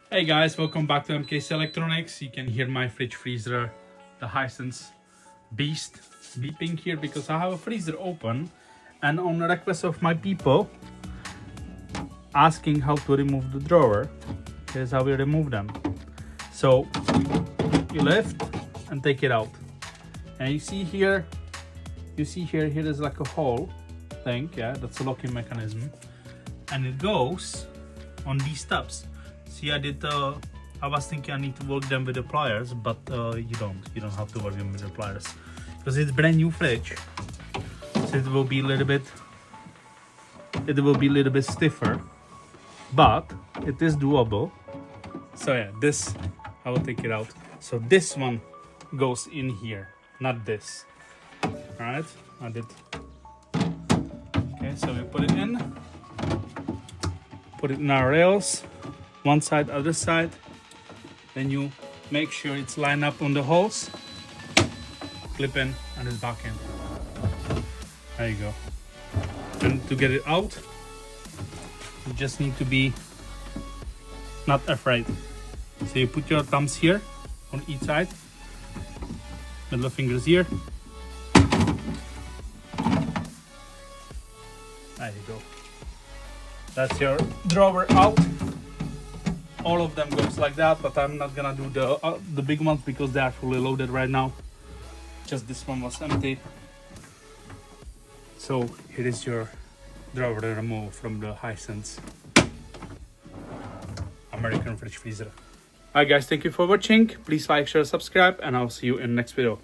Hey guys, welcome back to MKC Electronics. You can hear my fridge freezer, the Hisense beast, beeping here because I have a freezer open, and on the request of my people asking how to remove the drawer, here's how we remove them. So you lift and take it out, and you see here here is like a hole thing, yeah, that's a locking mechanism, and it goes on these tabs. See, I was thinking I need to work them with the pliers, but you don't have to work them with the pliers because it's brand new fridge, so it will be a little bit stiffer, but it is doable. So yeah, this I will take it out. So this one goes in here, not this. All right, I did. Okay, so we put it in our rails, one side, other side. Then you make sure it's lined up on the holes, clip in, and it's back in. There you go. And to get it out, you just need to be not afraid. So you put your thumbs here on each side, middle fingers here. There you go. That's your drawer out. All of them goes like that, but I'm not gonna do the big ones because they are fully loaded right now. Just this one was empty. So here is your drawer removed from the Hisense American fridge freezer. Alright guys, thank you for watching. Please like, share, subscribe, and I'll see you in the next video.